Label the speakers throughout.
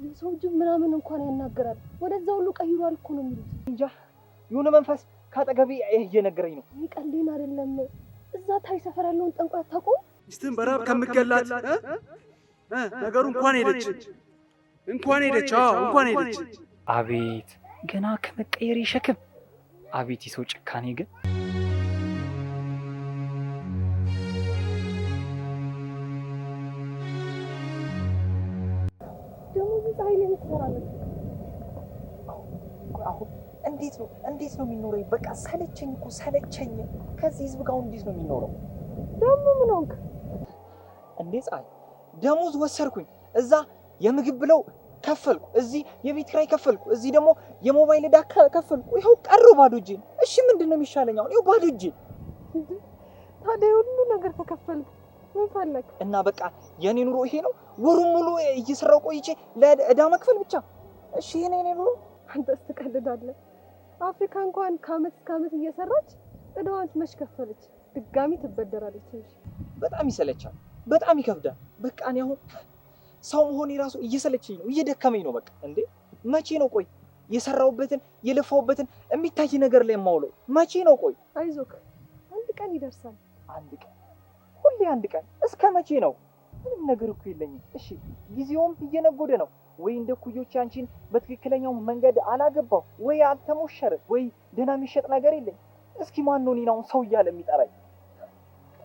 Speaker 1: የሰው ጅብ ምናምን እንኳን ያናገራል። ወደዛው ሁሉ ቀይሯል እኮ ነው የሚሉት።
Speaker 2: እንጃ የሆነ መንፈስ ካጠገቤ እየነገረኝ ነው።
Speaker 1: ይቀልዴን አይደለም። እዛ ታይ ሰፈር ያለውን ጠንቋይ አታውቀውም?
Speaker 3: ሚስትን በራብ ከምገላት ነገሩ እንኳን ሄደች። አዎ እንኳን ሄደች።
Speaker 4: አቤት ገና ከመቀየር ይሸክም። አቤት የሰው ጭካኔ ግን።
Speaker 1: ደግሞ ፀሐይ ላይ ትሰራለች።
Speaker 2: አሁን እንዴት ነው የሚኖረው? በቃ ሰለቸኝ እኮ ሰለቸኝ። ከዚህ ህዝብ ጋር እንዴት ነው የሚኖረው?
Speaker 1: ደግሞ ምን ሆንክ
Speaker 2: እንዴ? ፀሐይ ደሞዝ ወሰርኩኝ። እዛ የምግብ ብለው ከፈልኩ፣ እዚህ የቤት ኪራይ ከፈልኩ፣ እዚህ ደግሞ የሞባይል ዕዳ ከፈልኩ። ይኸው ቀረው ባዶ እጄን። እሺ ምንድነው የሚሻለኝ አሁን? ይኸው ባዶ እጄን።
Speaker 1: ታዲያ ሁሉ ነገር ተከፈልክ፣ ምን ፈለክ?
Speaker 2: እና በቃ የኔ ኑሮ ይሄ ነው? ወሩን ሙሉ እየሰራው ቆይቼ ለዕዳ መክፈል ብቻ? እሺ የኔ ኑሮ?
Speaker 1: አንተስ ትቀልዳለህ። አፍሪካ እንኳን ከዓመት እስከ ዓመት እየሰራች ዕዳዋን መች ከፈለች? ድጋሚ ትበደራለች እንጂ።
Speaker 2: በጣም ይሰለቻል፣ በጣም ይከብዳል። በቃ እኔ አሁን ሰው መሆኔ ራሱ እየሰለቸኝ ነው፣ እየደከመኝ ነው። በቃ እንዴ መቼ ነው ቆይ የሰራውበትን የለፋውበትን የሚታይ ነገር ላይ የማውለው? መቼ ነው ቆይ?
Speaker 1: አይዞክ አንድ ቀን ይደርሳል።
Speaker 2: አንድ ቀን? ሁሌ አንድ ቀን? እስከ መቼ ነው? ምንም ነገር እኮ የለኝም። እሺ ጊዜውም እየነጎደ ነው። ወይ እንደ ኩዮች አንቺን በትክክለኛው መንገድ አላገባው፣ ወይ አልተሞሸረ፣ ወይ ደህና የሚሸጥ ነገር የለኝ። እስኪ ማን ነው እኔን አሁን ሰው እያለ የሚጠራኝ?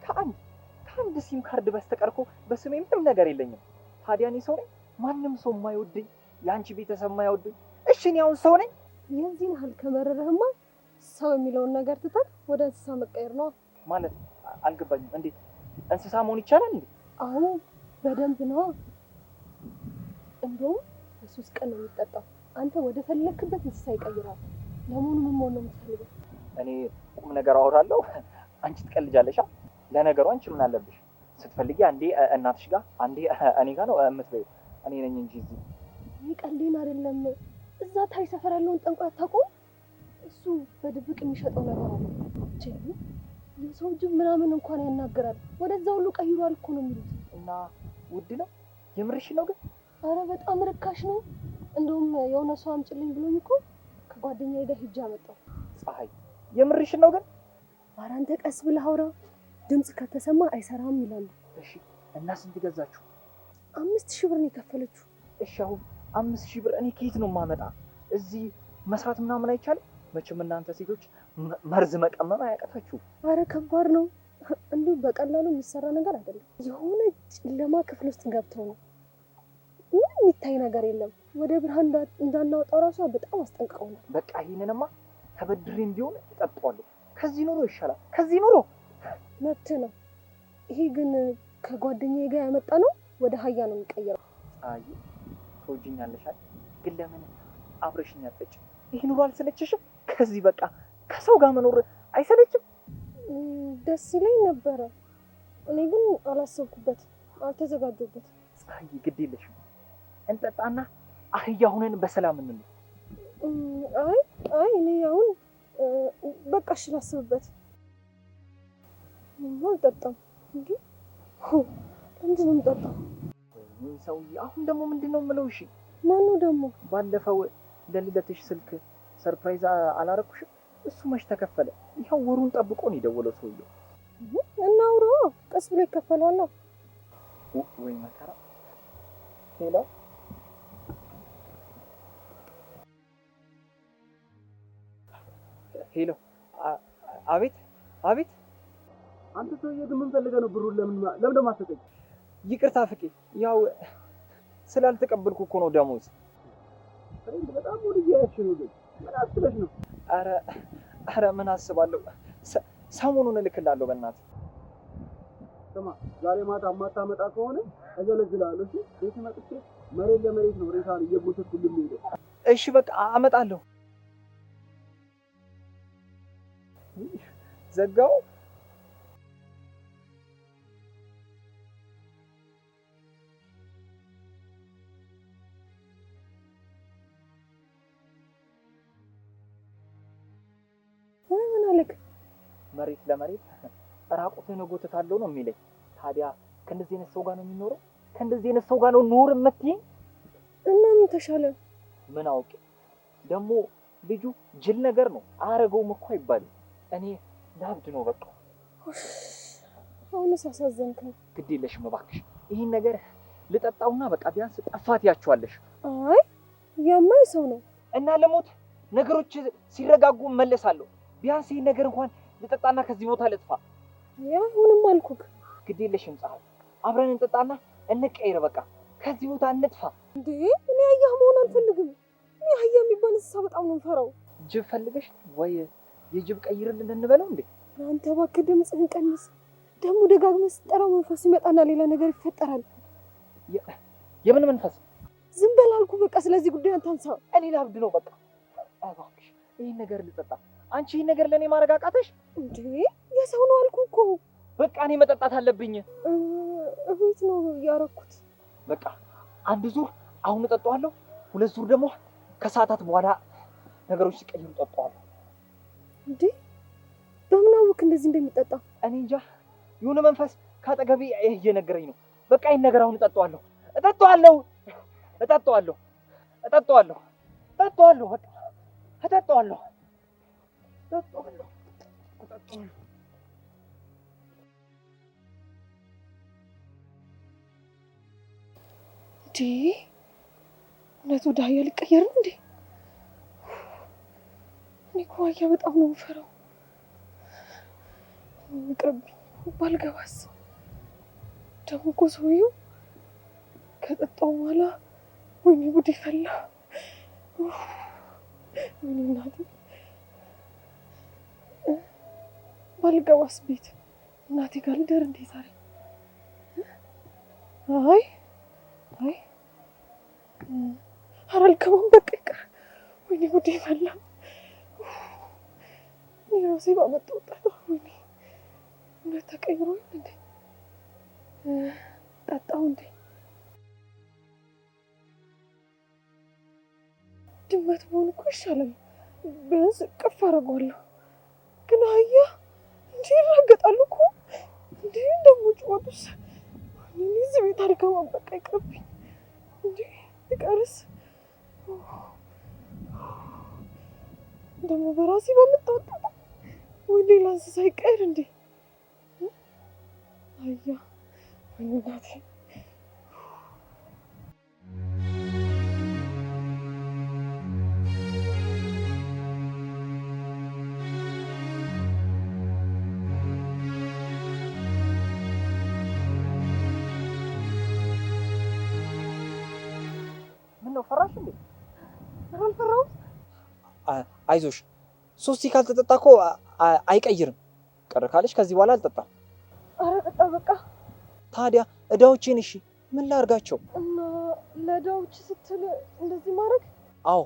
Speaker 2: ከአንድ ሲም ካርድ በስተቀር እኮ በስሜ ምንም ነገር የለኝም። ታዲያ እኔ ሰው ነኝ? ማንም ሰው የማይወደኝ፣ የአንቺ ቤተሰብ የማይወደኝ፣ እሺ እኔ አሁን ሰው ነኝ?
Speaker 1: የዚህን ያህል ከመረረህማ ሰው የሚለውን ነገር ትተህ ወደ እንስሳ መቀየር ነው
Speaker 2: ማለት። አልገባኝም። እንዴት እንስሳ መሆን ይቻላል እንዴ?
Speaker 1: አሁን በደንብ ነው። እንደውም በ3 ቀን ነው የሚጠጣው። አንተ ወደ ፈለክበት እንስሳ ይቀይራል። ለመሆኑ ምን መሆን ነው የምትፈልገው?
Speaker 2: እኔ ቁም ነገር አወራለሁ፣ አንቺ ትቀልጃለሽ። ለነገሩ አንቺ ምን አለብሽ? ስትፈልጊ አንዴ እናትሽ ጋር አንዴ እኔ ጋር ነው የምትበይው። እኔ ነኝ እንጂ እዚህ።
Speaker 1: ይቀልዴን አይደለም። እዛ ታይ ሰፈር ያለውን ጠንቋይ አታውቀውም? እሱ በድብቅ የሚሸጠው ነገር አለ። የሰው ጅብ ምናምን እንኳን ያናገራል። ወደዛ ሁሉ ቀይሯል እኮ ነው የሚሉት።
Speaker 2: እና ውድ ነው? የምርሽ ነው ግን?
Speaker 1: አረ በጣም ርካሽ ነው። እንደውም የሆነ ሰው አምጪልኝ ብሎኝ እኮ ከጓደኛዬ ጋር ሂጅ አመጣው።
Speaker 2: ፀሐይ የምርሽ ነው ግን?
Speaker 1: ኧረ አንተ ቀስ ብለህ አውራ፣ ድምፅ ከተሰማ አይሰራም ይላሉ።
Speaker 2: እሺ እና ስንት ገዛችሁ?
Speaker 1: 5000 ብር ነው የከፈለችው።
Speaker 2: እሺ አሁን 5000 ብር እኔ ከየት ነው የማመጣ? እዚህ መስራት ምናምን አይቻልም? መቼም እናንተ ሴቶች መርዝ መቀመም አያቀታችሁ።
Speaker 1: አረ ከባድ ነው። እንዲሁ በቀላሉ የሚሰራ ነገር አይደለም። የሆነ ጨለማ ክፍል ውስጥ ገብተው ነው፣ ምንም የሚታይ ነገር የለም። ወደ ብርሃን እንዳናወጣው ራሷ በጣም አስጠንቅቀውናል።
Speaker 2: በቃ ይሄንንማ ተበድሬም ቢሆን እጠጣዋለሁ። ከዚህ ኑሮ ይሻላል። ከዚህ ኑሮ
Speaker 1: መብት ነው። ይሄ ግን ከጓደኛዬ ጋር ያመጣ ነው። ወደ ሀያ ነው የሚቀየረው።
Speaker 2: አይ ትወጂኛለሽ አይደል? ግን ለምን አብረሽኝ አትጠጪ? ይሄ ኑሮ አልሰለችሽም? ከዚህ በቃ ከሰው ጋር መኖር አይሰለችም?
Speaker 1: ደስ ይለኝ ነበረ። እኔ ግን አላሰብኩበት፣ አልተዘጋጀሁበት።
Speaker 2: ፀሐይ ግድ የለሽም፣ እንጠጣና አህያ ሁነን በሰላም እንኑር።
Speaker 1: አይ እኔ አሁን በቃ እሺ ላስብበት። አልጠጣም እንዴ? እንዴ ነው የምጠጣው?
Speaker 2: ይሄ ሰውዬ አሁን ደግሞ ምንድነው የምለው? እሺ
Speaker 1: ማነው ደግሞ?
Speaker 2: ባለፈው ለልደትሽ ስልክ ሰርፕራይዝ አላረኩሽም? እሱ መች ተከፈለ? ይኸው ወሩን ጠብቆ ነው የደወለው ሰውዬው።
Speaker 1: እናውራ፣ ቀስ ብሎ ይከፈላል።
Speaker 2: ወይ መከራ። ሄሎ ሄሎ። አቤት አቤት።
Speaker 3: አንተ ሰውዬ ግን ምን ፈልገህ ነው ብሩን? ለምን ማሰጠኝ?
Speaker 2: ይቅርታ ፍቄ፣ ያው ስላልተቀበልኩ እኮ ነው ደሞዝ።
Speaker 3: በጣም ወዲህ ያያሽ ነው። ግን ምን አስበሽ ነው?
Speaker 2: አረ ምን አስባለሁ፣ ሰሞኑን እልክላለሁ። በእናትህ
Speaker 3: ስማ፣ ዛሬ ማታ ማታመጣ ከሆነ እዘለዝልሃለሁ። እሺ ቤት መጥቼ መሬት ለመሬት ነው ሬሳን እየጎተትኩ ልምሄደው።
Speaker 2: እሺ በቃ አመጣለሁ። ዘጋው።
Speaker 1: ምን አለክ?
Speaker 2: መሬት ለመሬት ራቁትን እጎትታለሁ ነው የሚለኝ። ታዲያ ከእንደዚህ አይነት ሰው ጋር ነው የሚኖረው? ከእንደዚህ አይነት ሰው ጋር ነው ኑር የምትይኝ?
Speaker 1: እና ምን ተሻለ?
Speaker 2: ምን አውቄ ደግሞ ልጁ ጅል ነገር ነው። አያረገውም እኮ አይባልም። እኔ ላብድ ነው በቃ።
Speaker 1: አሁንስ አሳዘንከኝ።
Speaker 2: ግድ የለሽም እባክሽ። ይህን ነገር ልጠጣውና በቃ ቢያንስ ጠፋት ያቸዋለሽ።
Speaker 1: አይ የማይ ሰው ነው
Speaker 2: እና ለሞት ነገሮች ሲረጋጉ መለሳለሁ። ቢያንስ ይህን ነገር እንኳን ልጠጣና ከዚህ ቦታ ልጥፋ።
Speaker 1: ያሁንም አልኩክ።
Speaker 2: ግድ የለሽም ፀሐይ፣ አብረን እንጠጣና እንቀይር። በቃ ከዚህ ቦታ እንጥፋ።
Speaker 1: እንዴ እኔ አህያ መሆን አልፈልግም። እኔ አህያ የሚባል እንስሳ በጣም ነው የምፈራው።
Speaker 2: ጅብ ፈልገሽ ወይ የጅብ ቀይርልን እንበለው እንዴ?
Speaker 1: አንተ እባክህ ድምፅህን ቀንስ። ደግሞ ደጋግመህ ስትጠራው መንፈስ ይመጣና ሌላ ነገር ይፈጠራል።
Speaker 2: የምን መንፈስ?
Speaker 1: ዝም በል አልኩህ በቃ። ስለዚህ ጉዳይ አታንሳ።
Speaker 2: እኔ ላብድ ነው በቃ። እባክሽ ይህን ነገር ልጠጣ። አንቺ ይህን ነገር ለእኔ ማድረግ አቃተሽ
Speaker 1: እንዴ? የሰው ነው አልኩህ እኮ።
Speaker 2: በቃ እኔ መጠጣት አለብኝ።
Speaker 1: እቤት ነው ያረኩት።
Speaker 2: በቃ አንድ ዙር አሁን እጠጣዋለሁ፣ 2 ዙር ደግሞ ከሰዓታት በኋላ ነገሮች ሲቀይሩ እጠጣዋለሁ።
Speaker 1: እንዴ በምን አወቅ እንደዚህ እንደሚጠጣ?
Speaker 2: እኔ እንጃ፣ የሆነ መንፈስ ከአጠገቤ እየነገረኝ ነው። በቃ ይህን ነገር አሁን እጠጣዋለሁ፣ እጠጣዋለሁ፣ እጠጣዋለሁ፣ እጠጣዋለሁ፣ እጠጣዋለሁ፣ በቃ እጠጣዋለሁ፣ እጠጣዋለሁ፣ እጠጣዋለሁ።
Speaker 1: እንዴ እውነት ወደ አህያ ሊቀየር ነው እንዴ? እኔ እኮ አህያ በጣም ነው የምፈራው። ይቅርብኝ፣ ባልገባስ። ደግሞ እኮ ሰውዬው ከጠጣው በኋላ ወይኔ ጉድ ይፈላ። ወይኔ እናቴ፣ ባልገባስ ቤት እናቴ ጋር ልደር እንዴ ዛሬ? አይ አይ ኧረ አልገባም፣ በቃ ይቅር። ወይኔ ጉድ ይፈላ። እኔ ራሴ ባመጣሁት ጣጣ። ወይኔ እውነት ተቀይሮ እንዴ? ጠጣሁ እንዴ? ድመት በሆን እኮ ይሻላል፣ ቢያንስ እቅፍ አደርገዋለሁ። ግን አህያ እንዴ ይራገጣሉ እኮ እንዴ! ደግሞ ጭዋቱስ። እኔ እዚህ ቤት አልገባም፣ በቃ ይቅርብኝ። እንዴ ይቀርስ ደግሞ በራሴ ባመጣሁት ጣጣ። ወይ ሌላ እንስሳ ይቀር እንዴ? አህያ ወይኔ እናቴ።
Speaker 2: ምነው ፈራሽ እንዴ?
Speaker 1: አልፈራሁም።
Speaker 2: አይዞሽ፣ ሶስቲ ካልተጠጣ እኮ አይቀይርም። ቀረ ካለሽ ከዚህ በኋላ አልጠጣም።
Speaker 1: ኧረ ጠጣ በቃ።
Speaker 2: ታዲያ እዳዎቼን እሺ ምን ላርጋቸው?
Speaker 1: እና ለእዳዎች ስትል እንደዚህ ማድረግ?
Speaker 2: አዎ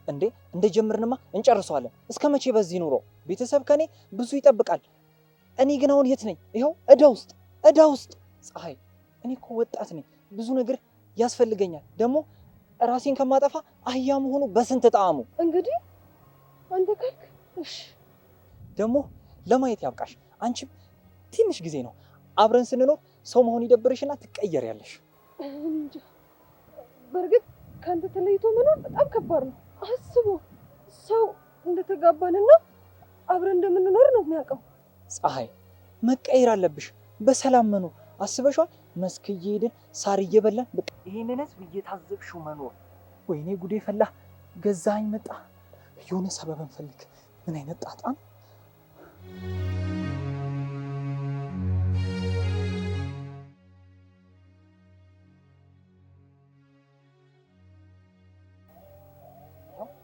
Speaker 2: እንዴ እንደጀምርንማ እንጨርሰዋለን። እስከ መቼ በዚህ ኑሮ? ቤተሰብ ከኔ ብዙ ይጠብቃል። እኔ ግን አሁን የት ነኝ? ይኸው እዳ ውስጥ። ፀሐይ፣ እኔ እኮ ወጣት ነኝ፣ ብዙ ነገር ያስፈልገኛል። ደግሞ ራሴን ከማጠፋ አህያ መሆኑ በስንት ጣዕሙ።
Speaker 1: እንግዲህ አንተ ካልክ እሺ።
Speaker 2: ደግሞ ለማየት ያብቃሽ። አንቺም ትንሽ ጊዜ ነው አብረን ስንኖር ሰው መሆን ይደብርሽና ትቀየሪያለሽ።
Speaker 1: እንጃ፣ በእርግጥ ከአንተ ተለይቶ መኖር በጣም ከባድ ነው። አስቦ ሰው እንደተጋባንና አብረን እንደምንኖር ነው የሚያውቀው።
Speaker 2: ፀሐይ፣ መቀየር አለብሽ። በሰላም መኖር አስበሽዋል? መስክ እየሄድን ሳር እየበላን በቃ ይሄንን ህዝብ እየታዘብሽው መኖር። ወይኔ ጉዴ ፈላ። ገዛኸኝ መጣ። የሆነ ሰበብ እንፈልግ። ምን አይነት ጣጣ ነው?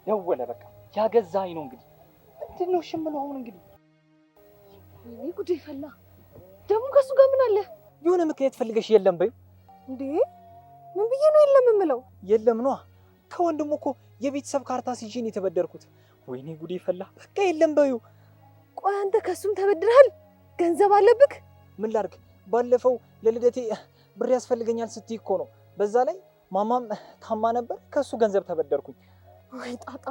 Speaker 2: ደወለ። በቃ ያገዛኸኝ ነው እንግዲህ። ምንድን ነው ሽምለው አሁን እንግዲህ?
Speaker 1: ወይኔ ጉዴ ፈላ። ደግሞ ከሱ ጋር ምን አለ?
Speaker 2: የሆነ ምክንያት ፈልገሽ የለም በይው።
Speaker 1: እንዴ ምን ብዬ ነው የለም የምለው?
Speaker 2: የለም ነዋ። ከወንድሙ እኮ የቤተሰብ ካርታ ሲጂን የተበደርኩት። ወይኔ ጉዴ ፈላ። በቃ የለም በይው።
Speaker 1: ቆይ አንተ ከሱም ተበድረሃል? ገንዘብ አለብክ?
Speaker 2: ምን ላድርግ? ባለፈው ለልደቴ ብር ያስፈልገኛል ስትይ እኮ ነው። በዛ ላይ ማማም ታማ ነበር፣ ከሱ ገንዘብ ተበደርኩኝ።
Speaker 1: ወይ ጣጣ።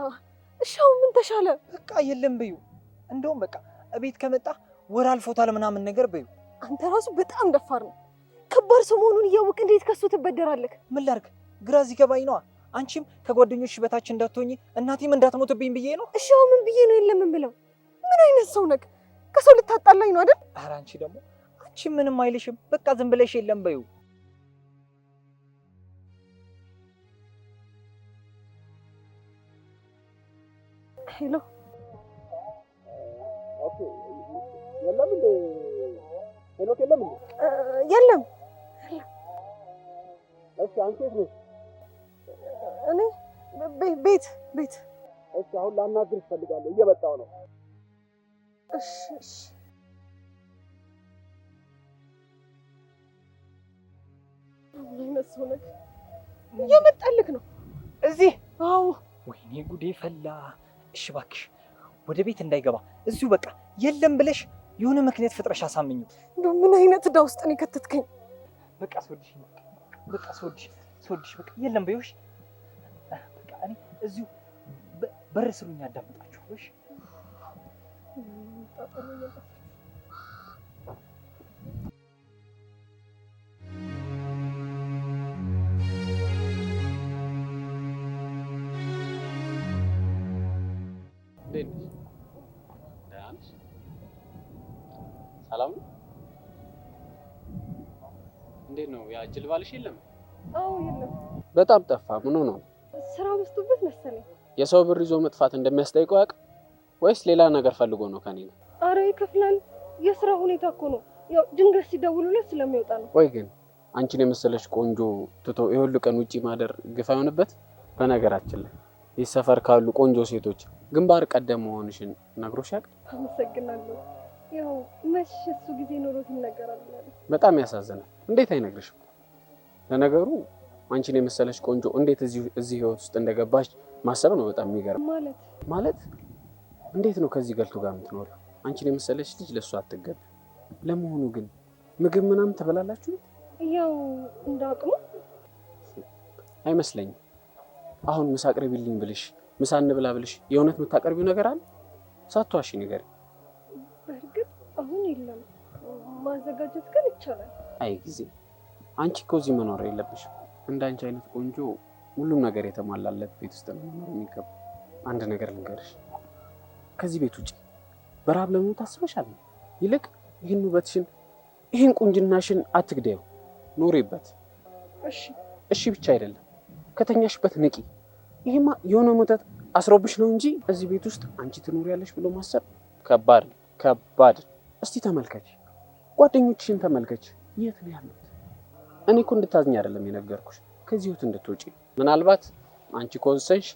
Speaker 1: እሺ አሁን ምን ተሻለ?
Speaker 2: በቃ የለም በይው። እንደውም በቃ እቤት ከመጣ ወር አልፎታል ምናምን ነገር በይው።
Speaker 1: አንተ ራሱ በጣም ደፋር ነው። ከባድ ሰው መሆኑን እያወቅ እንዴት ከሱ ትበደራለህ?
Speaker 2: ምን ላድርግ? ግራ ሲገባኝ ነዋ። አንቺም ከጓደኞችሽ በታች እንዳትሆኚ እናቴም እንዳትሞትብኝ ብዬ ነው።
Speaker 1: እሺ አሁን ምን ብዬ ነው የለም የምለው? ምን አይነት ሰው ነህ? ከሰው ልታጣላኝ ነው አይደል?
Speaker 2: ኧረ አንቺ ደግሞ አንቺ ምንም አይልሽም። በቃ ዝም ብለሽ የለም በይው።
Speaker 1: ሄሎ
Speaker 3: ኦኬ የለም እንዴ? ሄኖክ የለም እንዴ?
Speaker 1: የለም።
Speaker 3: እሺ አንቺ የት ነሽ?
Speaker 1: እኔ ቤት።
Speaker 3: እሺ አሁን ላናግርሽ እፈልጋለሁ። እየመጣሁ ነው።
Speaker 1: እሺ ምን አይነት ሰው ነህ? እየመጣልክ ነው
Speaker 2: እዚህ?
Speaker 1: አዎ።
Speaker 2: ወይኔ ጉዴ ፈላ። እሺ እባክሽ ወደ ቤት እንዳይገባ እዚሁ በቃ የለም ብለሽ የሆነ ምክንያት ፈጥረሽ አሳምኙ።
Speaker 1: እንደው ምን አይነት ዕዳ ውስጥ ነው የከተትከኝ?
Speaker 2: በቃ ስወድሽ በቃ የለም በይውሽ። በቃ እኔ እዚሁ በር ስሩኝ አዳምጣችሁ። እሺ
Speaker 3: ሰላም ነው? እንዴት ነው? ያ ጅል ባልሽ የለም?
Speaker 1: አዎ የለም።
Speaker 3: በጣም ጠፋ። ምን ሆኖ ነው?
Speaker 1: ስራ በዝቶበት መሰለኝ።
Speaker 3: የሰው ብር ይዞ መጥፋት እንደሚያስጠይቀው ያውቅ ወይስ ሌላ ነገር ፈልጎ ነው ከኔ ነው?
Speaker 1: አረ ይከፍላል። የስራ ሁኔታ እኮ ነው። ያው ድንገት ሲደውሉለት ስለሚወጣ ነው።
Speaker 3: ወይ ግን አንቺን የመሰለሽ ቆንጆ ትቶ የሁሉ ቀን ውጪ ማደር ግፍ አይሆንበት? በነገራችን ላይ ይህ ሰፈር ካሉ ቆንጆ ሴቶች ግንባር ቀደም መሆንሽን ነግሮሽ ያውቅ?
Speaker 1: አመሰግናለሁ። ያው መች እሱ ጊዜ ኖሮት ይነገራል።
Speaker 3: በጣም ያሳዝናል። እንዴት አይነግርሽም? ለነገሩ አንቺን የመሰለሽ ቆንጆ እንዴት እዚህ ህይወት ውስጥ እንደገባሽ ማሰብ ነው በጣም የሚገርም። ማለት እንዴት ነው ከዚህ ገልቱ ጋር የምትኖሪው? አንቺን የመሰለሽ ልጅ ለሱ አትገቢ። ለመሆኑ ግን ምግብ ምናምን ትበላላችሁ?
Speaker 1: ያው እንዳቅሙ
Speaker 3: አይመስለኝም። አሁን ምሳ አቅርቢልኝ ብልሽ ምሳ እንብላ ብልሽ የእውነት የምታቀርቢው ነገር አለ? ሳትዋሺ ንገሪኝ።
Speaker 1: በእርግጥ አሁን የለም፣ ማዘጋጀት ግን ይቻላል።
Speaker 3: አይ ጊዜ አንቺ እኮ እዚህ መኖር የለብሽም። እንዳንቺ አይነት ቆንጆ ሁሉም ነገር የተሟላለት ቤት ውስጥ ነው መኖር የሚገባው። አንድ ነገር ልንገርሽ፣ ከዚህ ቤት ውጪ በረሃብ ለመሞት አስበሻል? ይልቅ ይህን ውበትሽን ይህን ቁንጅናሽን አትግደዩ፣ ኑሪበት። እሺ ብቻ አይደለም ከተኛሽበት ንቂ። ይሄማ የሆነ መተት አስሮብሽ ነው እንጂ እዚህ ቤት ውስጥ አንቺ ትኖሪያለሽ ብሎ ማሰብ ከባድ። እስቲ ተመልከች፣ ጓደኞችሽን ተመልከች፣ የት ነው ያሉት? እኔ እኮ እንድታዝኝ አይደለም የነገርኩሽ፣ ከዚህ ህይወት እንድትወጪ። ምናልባት አንቺ ከወሰንሽ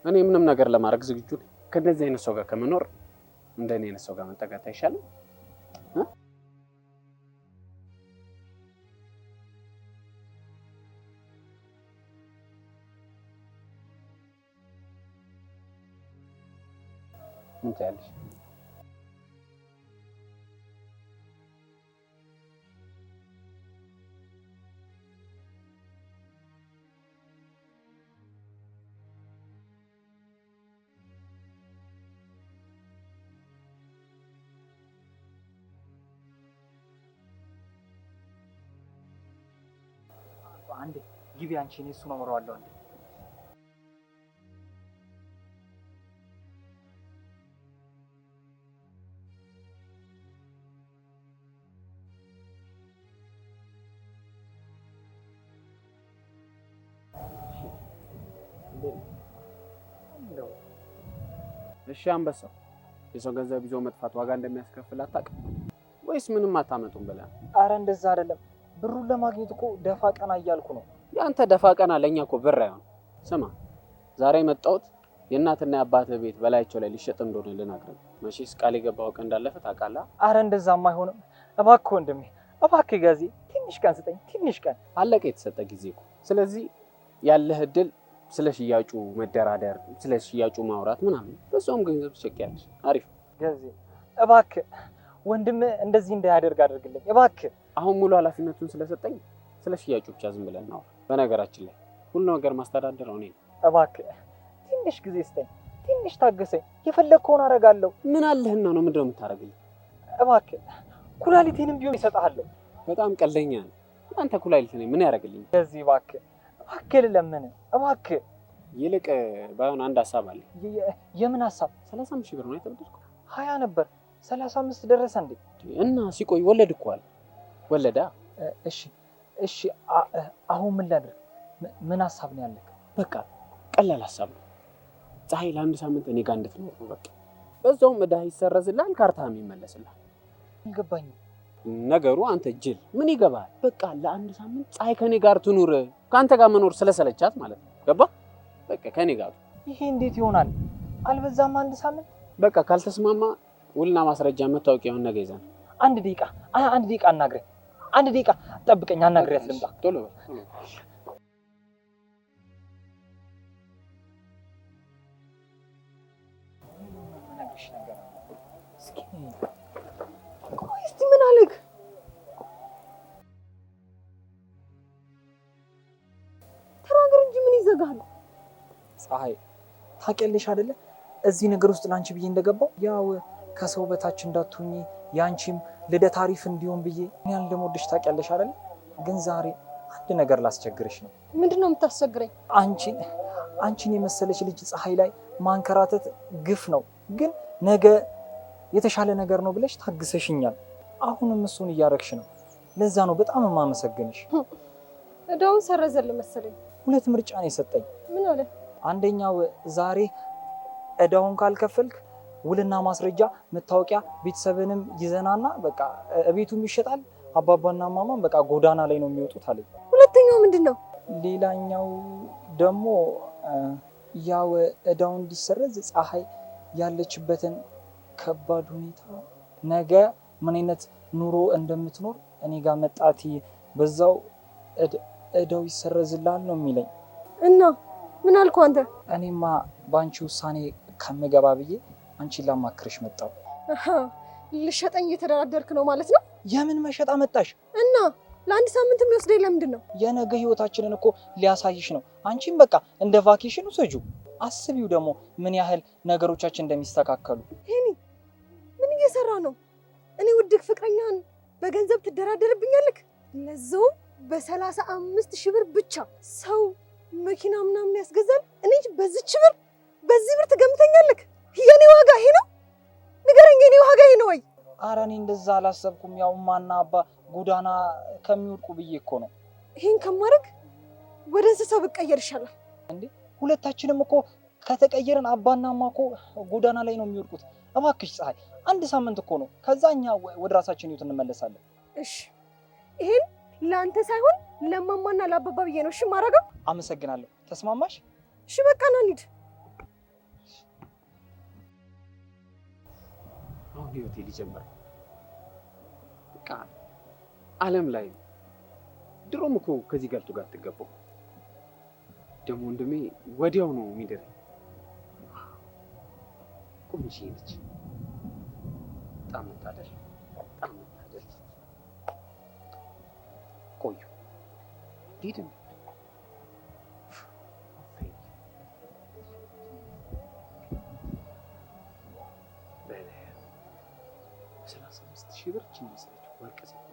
Speaker 3: እኔ ምንም ነገር ለማድረግ ዝግጁ ነኝ። ከነዚህ አይነት ሰው ጋር ከመኖር እንደኔ አይነት ሰው ጋር መጠጋት አይሻልም? ምን ትያለሽ?
Speaker 2: አንዴ ግቢ አንቺ፣ እኔ እሱን አወራዋለሁ። አንዴ
Speaker 3: እሺ አንበሳው፣ የሰው ገንዘብ ይዞ መጥፋት ዋጋ እንደሚያስከፍል አታውቅም ወይስ ምንም አታመጡም ብለህ?
Speaker 2: አረ እንደዛ አይደለም። ብሩን ለማግኘት እኮ ደፋ ቀና እያልኩ ነው።
Speaker 3: ያንተ ደፋ ቀና ለኛ እኮ ብር አይሆን። ስማ፣ ዛሬ መጣሁት የእናትና የአባትህ ቤት በላያቸው ላይ ሊሸጥ እንደሆነ ልነግርህ። መቼስ ቃል የገባኸው ቀን እንዳለፈ ታውቃለህ።
Speaker 2: አረ እንደዛማ አይሆንም። እባክህ ወንድሜ፣ እባክህ ጋዜ ትንሽ ቀን ስጠኝ፣ ትንሽ ቀን።
Speaker 3: አለቀ የተሰጠ ጊዜ እኮ። ስለዚህ ያለህ እድል ስለ ሽያጩ መደራደር፣ ስለ ሽያጩ ማውራት ምናምን፣ በዛውም ገንዘብ ትሸቂያለሽ። አሪፍ
Speaker 2: ጋዜ፣ እባክህ ወንድም እንደዚህ እንዳያደርግ አድርግልኝ እባክህ።
Speaker 3: አሁን ሙሉ ኃላፊነቱን ስለሰጠኝ ስለ ሽያጩ ብቻ ዝም ብለን ነው። በነገራችን ላይ ሁሉ ነገር ማስተዳደረው እኔ ነኝ።
Speaker 2: እባክህ ትንሽ ጊዜ ስጠኝ፣ ትንሽ ታገሰኝ። የፈለግከውን አደርጋለሁ።
Speaker 3: ምን አለህና ነው? ምንድነው የምታደርግልኝ?
Speaker 2: እባክህ ኩላሊቴንም ቢሆን ይሰጥሃለሁ።
Speaker 3: በጣም ቀልደኛ ነህ አንተ። ኩላሊት ነኝ ምን ያደርግልኝ?
Speaker 2: ስለዚህ እባክህ ልለምንህ፣ እባክህ
Speaker 3: ይልቅ ባይሆን አንድ ሀሳብ አለ።
Speaker 2: የምን ሀሳብ?
Speaker 3: 35 ሺህ ብር ነው የተበደርኩት።
Speaker 2: 20 ነበር 35 ደረሰ እንዴ?
Speaker 3: እና ሲቆይ ወለድ እኮ አለ። ወለዳ።
Speaker 2: እሺ አሁን ምን ላድርግ? ምን ሀሳብ ነው ያለህ?
Speaker 3: በቃ ቀላል ሀሳብ ነው። ፀሐይ ለአንድ ሳምንት እኔ ጋር እንድትኖር ነው በቃ። በዛውም ዕዳ ይሰረዝልሃል፣ ካርታህም ይመለስልሃል።
Speaker 2: አልገባኝም
Speaker 3: ነገሩ። አንተ ጅል ምን ይገባል? በቃ ለአንድ ሳምንት ፀሐይ ከኔ ጋር ትኑር። ከአንተ ጋር መኖር ስለሰለቻት ማለት ነው። ገባ? በቃ ከኔ ጋር።
Speaker 2: ይሄ እንዴት ይሆናል? አልበዛም? አንድ ሳምንት
Speaker 3: በቃ ካልተስማማ ውልና ማስረጃ መታወቂያውን ነገ ይዘን።
Speaker 2: አንድ ደቂቃ አናግረኝ። አንድ ደቂቃ ጠብቀኝ፣ አናግሬያት ልምጣ።
Speaker 3: ቶሎ በል።
Speaker 1: እስቲ ምን አለክ? ተናገር እንጂ ምን ይዘጋል?
Speaker 2: ፀሐይ ታውቂያለሽ አይደለ እዚህ ነገር ውስጥ ላንቺ ብዬ እንደገባው ያው ከሰው በታች እንዳትሆኚ ያንቺም ልደት አሪፍ እንዲሆን ብዬ እኔ እንደምወድሽ ታውቂያለሽ አይደለ? ግን ዛሬ አንድ ነገር ላስቸግርሽ ነው።
Speaker 1: ምንድነው የምታስቸግረኝ?
Speaker 2: አንቺን የመሰለች ልጅ ፀሐይ ላይ ማንከራተት ግፍ ነው። ግን ነገ የተሻለ ነገር ነው ብለሽ ታግሰሽኛል። አሁንም እሱን እያረግሽ ነው። ለዛ ነው በጣም የማመሰግንሽ።
Speaker 1: እዳውን ሰረዘልህ መሰለኝ።
Speaker 2: 2 ምርጫ ነው የሰጠኝ።
Speaker 1: ምን አለ?
Speaker 2: አንደኛው ዛሬ እዳውን ካልከፈልክ ውልና ማስረጃ መታወቂያ ቤተሰብንም ይዘናና በቃ እቤቱም ይሸጣል፣ አባባና ማማም በቃ ጎዳና ላይ ነው የሚወጡት አለኝ።
Speaker 1: ሁለተኛው ምንድነው?
Speaker 2: ሌላኛው ደግሞ ያው እዳው እንዲሰረዝ ፀሐይ ያለችበትን ከባድ ሁኔታ ነገ ምን አይነት ኑሮ እንደምትኖር እኔ ጋር መጣቲ በዛው እዳው ይሰረዝልሃል ነው የሚለኝ።
Speaker 1: እና ምን አልኩህ አንተ?
Speaker 2: እኔማ በአንቺ ውሳኔ ከምገባ ብዬ አንቺን ላማክርሽ መጣሁ።
Speaker 1: ልሸጠኝ እየተደራደርክ ነው ማለት ነው?
Speaker 2: የምን መሸጣ መጣሽ?
Speaker 1: እና ለአንድ ሳምንት የሚወስደኝ ለምንድን ነው?
Speaker 2: የነገ ህይወታችንን እኮ ሊያሳይሽ ነው። አንቺም በቃ እንደ ቫኬሽን ውሰጂው። አስቢው ደግሞ ምን ያህል ነገሮቻችን እንደሚስተካከሉ።
Speaker 1: ሄኒ ምን እየሰራ ነው? እኔ ውድቅ ፍቅረኛን በገንዘብ ትደራደርብኛለህ? ለዛውም በ35 ሺህ ብር ብቻ ሰው መኪና ምናምን ያስገዛል። እኔ በዚህ ብር ትገምተኛለህ? የኔ ዋጋ ይሄ ነው? ንገረኝ፣ የኔ ዋጋ ይሄ ነው ወይ?
Speaker 2: ኧረ እኔ እንደዛ አላሰብኩም። ያው ማና አባ ጎዳና ከሚወድቁ ብዬ እኮ ነው።
Speaker 1: ይሄን ከማድረግ ወደ እንስሳ ብቀየር ይሻላል።
Speaker 2: እንዴ ሁለታችንም እኮ ከተቀየርን አባና እማ እኮ ጎዳና ላይ ነው የሚወድቁት። እባክሽ ፀሐይ፣ አንድ ሳምንት እኮ ነው። ከዛ እኛ ወደ ራሳችን ህይወት እንመለሳለን።
Speaker 1: እሺ ይሄን ለአንተ ሳይሆን ለማማና ለአባባ ብዬ ነው እሺ ማረገው።
Speaker 2: አመሰግናለሁ። ተስማማሽ?
Speaker 1: እሺ በቃ ና እንሂድ።
Speaker 3: አሁን ህይወቴ ሊጀምር በቃ ዓለም ላይ ድሮም እኮ ከዚህ ጋር ትገባው ደግሞ ወንድሜ ወዲያው ነው የሚደረግ። ቆንጆ ነች። በጣም መታደል። ቆዩ ሂድ እንዴ በ35 ሺህ ብር ችን መሰለች ወርቅ ሴት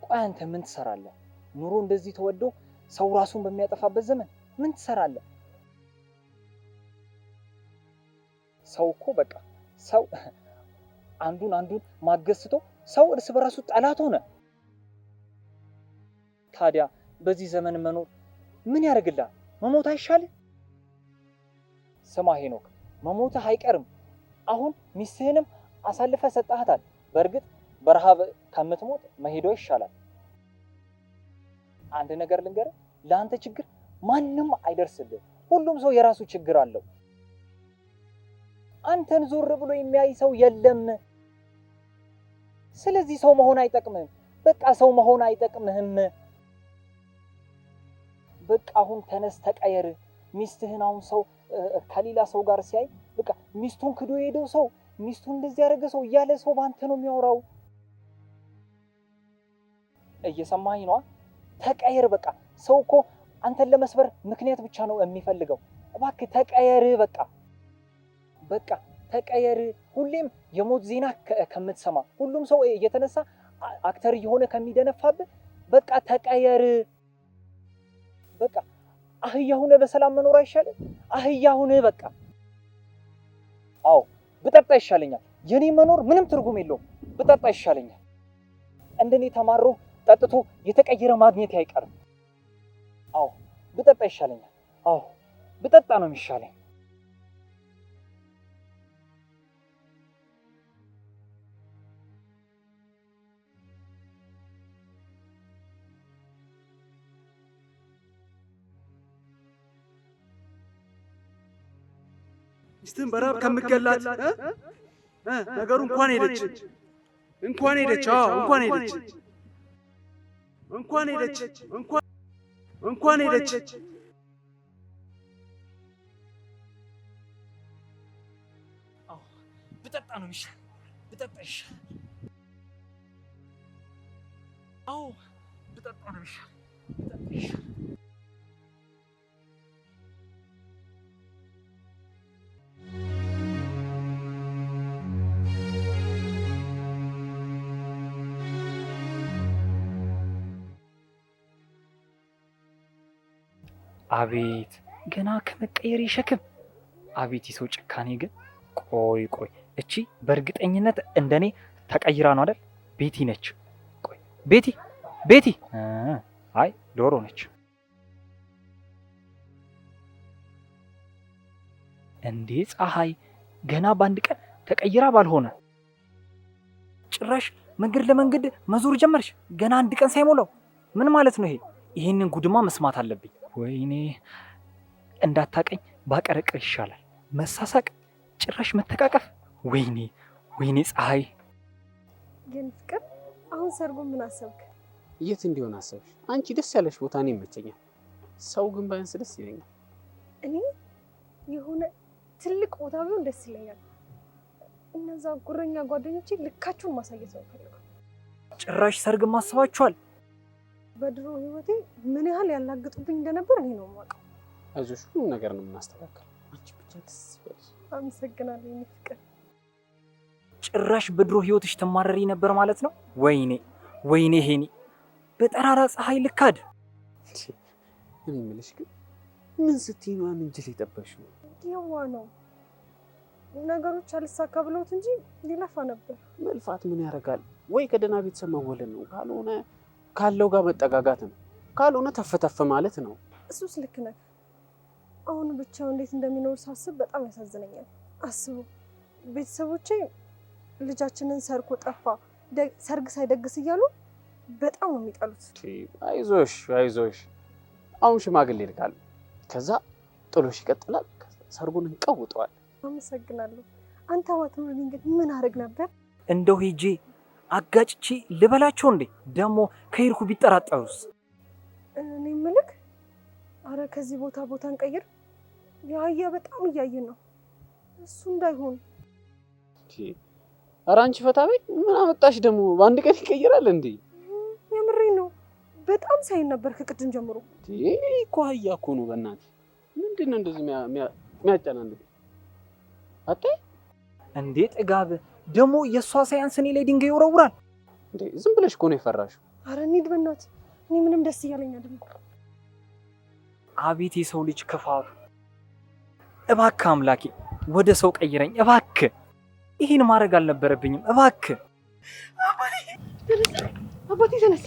Speaker 2: ቆይ አንተ ምን ትሰራለህ? ኑሮ እንደዚህ ተወዶ ሰው ራሱን በሚያጠፋበት ዘመን ምን ትሰራለህ? ሰው እኮ በቃ ሰው አንዱን ማገስቶ ሰው እርስ በራሱ ጠላት ሆነ። ታዲያ በዚህ ዘመን መኖር ምን ያደርግልሃል? መሞት አይሻልህ? ስማ ሄኖክ፣ መሞትህ አይቀርም። አሁን ሚስትህንም አሳልፈህ ሰጣሃታል። በእርግጥ በረሃብ ከምትሞት መሄዷ ይሻላል። አንድ ነገር ልንገርህ፣ ለአንተ ችግር ማንም አይደርስልህ። ሁሉም ሰው የራሱ ችግር አለው። አንተን ዞር ብሎ የሚያይ ሰው የለም። ስለዚህ ሰው መሆን አይጠቅምም። በቃ ሰው መሆን አይጠቅምህም። በቃ አሁን ተነስ ተቀየር። ሚስትህን አሁን ሰው ከሌላ ሰው ጋር ሲያይ በቃ ሚስቱን ክዶ የሄደው ሰው ሚስቱን እንደዚህ ያደረገ ሰው እያለ ሰው ባንተ ነው የሚያወራው። እየሰማኸኝ ነው? ተቀየር በቃ። ሰው እኮ አንተን ለመስበር ምክንያት ብቻ ነው የሚፈልገው። እባክህ ተቀየር በቃ በቃ ተቀየር። ሁሌም የሞት ዜና ከምትሰማ ሁሉም ሰው እየተነሳ አክተር እየሆነ ከሚደነፋብህ በቃ ተቀየር። በቃ አህያ ሁነ በሰላም መኖር አይሻልም? አህያ ሁነ በቃ። አዎ ብጠጣ ይሻለኛል። የኔ መኖር ምንም ትርጉም የለውም። ብጠጣ ይሻለኛል። እንደኔ ተማሮ ጠጥቶ የተቀየረ ማግኘት አይቀርም። አዎ ብጠጣ ይሻለኛል። አዎ ብጠጣ ነው የሚሻለኝ።
Speaker 5: ሚስትህን በራብ ከምገላት ነገሩ እንኳን ሄደች እንኳን ሄደች እንኳን ሄደች እንኳን ሄደች እንኳን ሄደች።
Speaker 2: አዎ ብጠጣ ነው የሚሻል። ብጠጣ ይሻል። አዎ ብጠጣ ነው የሚሻል። ብጠጣ ይሻል።
Speaker 4: አቤት ገና ከመቀየር ሸክም! አቤት የሰው ጭካኔ ግን! ቆይ እቺ በእርግጠኝነት እንደኔ ተቀይራ ነው አይደል? ቤቲ ነች። ቆይ ቤቲ አይ ዶሮ ነች እንዴ? ፀሐይ ገና በአንድ ቀን ተቀይራ ባልሆነ ጭራሽ መንገድ ለመንገድ መዞር ጀመርሽ ገና አንድ ቀን ሳይሞላው። ምን ማለት ነው ይሄ? ይሄንን ጉድማ መስማት አለብኝ። ወይኔ እንዳታቀኝ ባቀረቅር ይሻላል። መሳሳቅ፣ ጭራሽ መተቃቀፍ። ወይኔ ፀሐይ።
Speaker 1: ግን ፍቅር አሁን ሰርጉን ምን አሰብክ?
Speaker 3: የት እንዲሆን አሰብሽ? አንቺ ደስ ያለሽ ቦታ እኔ ይመቸኛል። ሰው ግን ባያንስ ደስ ይለኛል።
Speaker 1: እኔ የሆነ ትልቅ ቦታ ቢሆን ደስ ይለኛል። እነዛ ጉረኛ ጓደኞቼ ልካቸውን ማሳየት ነው ፈልገው።
Speaker 4: ጭራሽ ሰርግ ማስባችኋል?
Speaker 1: በድሮ ህይወቴ ምን ያህል ያላግጡብኝ እንደነበር እኔ ነው የማውቀው።
Speaker 3: አይዞሽ፣ ሁሉ ነገር ነው የምናስተካክለው። አንቺ ብቻ ደስ ይበልሽ።
Speaker 1: አመሰግናለሁ የኔ ፍቅር።
Speaker 4: ጭራሽ በድሮ ህይወትሽ ትማረሪ ነበር ማለት ነው? ወይኔ ሄኒ፣ በጠራራ ፀሐይ ልካድ።
Speaker 3: እኔ የምልሽ ግን ምን ስትይ ነው አንጀል የጠበሽው?
Speaker 1: የዋ ነው ነገሮች አልሳካ ብለውት እንጂ ሊለፋ ነበር።
Speaker 3: መልፋት ምን ያደርጋል? ወይ ከደህና ቤተሰብ መወለድ ነው፣ ካልሆነ ካለው ጋር መጠጋጋት ነው፣ ካልሆነ ተፈተፈ ማለት ነው።
Speaker 1: እሱስ ልክ ነህ። አሁን ብቻው እንዴት እንደሚኖር ሳስብ በጣም ያሳዝነኛል። አስቡ፣ ቤተሰቦቼ ልጃችንን ሰርቆ ጠፋ፣ ሰርግ ሳይደግስ እያሉ በጣም ነው የሚጠሉት።
Speaker 3: አይዞሽ፣ አሁን ሽማግሌ ልካል፣ ከዛ ጥሎሽ ይቀጥላል፣ ሰርጉን እንቀውጠዋል።
Speaker 1: አመሰግናለሁ። አንተ ባትኖርልኝ ግን ምን አደርግ ነበር?
Speaker 4: እንደው ሄጄ አጋጭቼ ልበላቸው እንዴ? ደግሞ ከሄድኩ ቢጠራጠሩስ?
Speaker 1: እኔ የምልህ አረ ከዚህ ቦታ እንቀይር። ያያ በጣም እያየን ነው፣ እሱ እንዳይሆን።
Speaker 3: ኧረ አንቺ ፈታ በይ። ምን አመጣሽ ደግሞ? በአንድ ቀን ይቀይራል እንዴ?
Speaker 1: የምሬ ነው። በጣም ሳይን ነበር ከቅድም ጀምሮ።
Speaker 3: እኮ አህያ እኮ ነው። በእናትህ ምንድን ነው እንደዚህ የሚያጨናንቅ? አታይ
Speaker 4: እንዴ ጥጋብ ደግሞ የእሷ ሳያንስ እኔ ላይ ድንጋይ ይወረውራል
Speaker 3: እንዴ? ዝም ብለሽ እኮ ነው የፈራሽው።
Speaker 1: አረ እንሂድ በእናትህ። እኔ ምንም ደስ እያለኝ አይደለም።
Speaker 4: አቤት የሰው ልጅ ክፋቱ! እባክህ አምላኬ ወደ ሰው ቀይረኝ እባክህ። ይሄን ማድረግ አልነበረብኝም እባክህ።
Speaker 1: አባቴ ተነስ።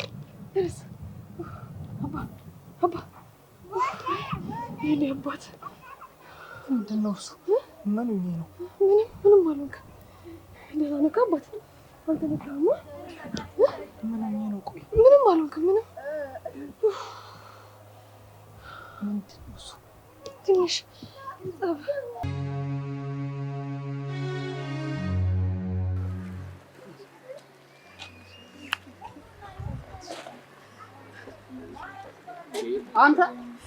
Speaker 1: የኔ አባት
Speaker 2: ምንድን ነው እሱ? ምን ነው?
Speaker 1: ምንም አልሆንክም። ደህና ነህ አባት? አንተ ነካማ?
Speaker 2: ምን ነው? ቆይ
Speaker 1: ምንም አልሆንክም።
Speaker 2: ምንድን ነው እሱ?
Speaker 1: ትንሽ ጸብ።
Speaker 3: አንተ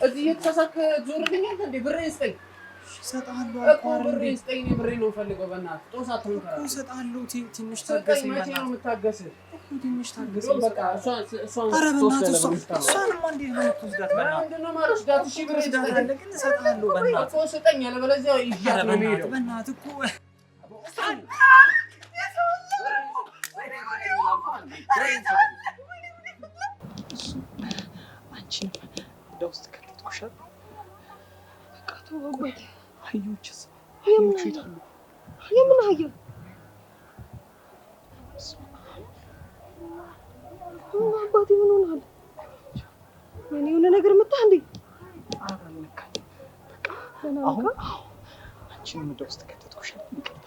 Speaker 3: እዚህ እየተሳሳክ ዞርልኛል እንዴ? ብሬን ስጠኝ።
Speaker 4: እሰጥሃለሁ
Speaker 3: እኮ ብሬን ስጠኝ። እኔ ብሬን ነው የምፈልገው። በእናትህ ጦስ አትሆን።
Speaker 4: እሰጥሃለሁ። ትንሽ
Speaker 3: ስጠኝ።
Speaker 4: ታገሰኝ።
Speaker 3: መቼ ነው የምታገስህ?
Speaker 4: ትንሽ ታገሰኝ።
Speaker 3: በቃ እሷን
Speaker 4: ኧረ በእናትህ እሷንማ እንዴት ነው የምትወስዳት?
Speaker 3: ምንድን ነው የማልወስዳት? እሺ ብሬን ስጠኝ።
Speaker 4: ግን እሰጥሃለሁ። በእናትህ
Speaker 3: እኮ ስጠኝ፣ አለበለዚያ ይዣት ነው የምሄደው።
Speaker 4: በእናትህ እኮ አንቺንም ወደ ውስጥ ከተትኩሻል።
Speaker 1: በቃ ተው አባቴ።
Speaker 4: አህዮችስ? አህዮቹ የት አሉ?
Speaker 1: የምን አህያ? አባቴ ምን ሆነሃል? እኔ የሆነ ነገር መጣህ እንዴ?
Speaker 4: ኧረ አልነካኝም።
Speaker 1: አሁን
Speaker 4: አንቺንም ወደ ውስጥ ከተትኩሻል። ይቅርታ።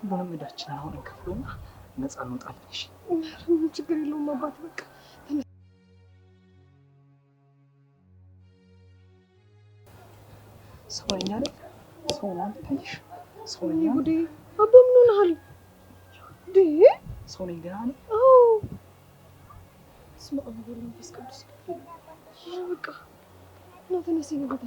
Speaker 4: ሁሉንም ዕዳችንን አሁን እንከፍለውና ነፃ እንወጣለን። እሺ?
Speaker 1: ችግር የለውም አባቴ። በቃ
Speaker 4: ሰውኛ አይደል? ሰው ነው አንተ ታይሽ? ሰውኛ
Speaker 1: ጉዴ። አባ ምን ሆነሃል እንዴ?
Speaker 4: ሰው ነኝ ገና ነኝ።
Speaker 1: አዎ። ስማ አሁን መንፈስ ቅዱስ በቃ እና ተነስ ይገባ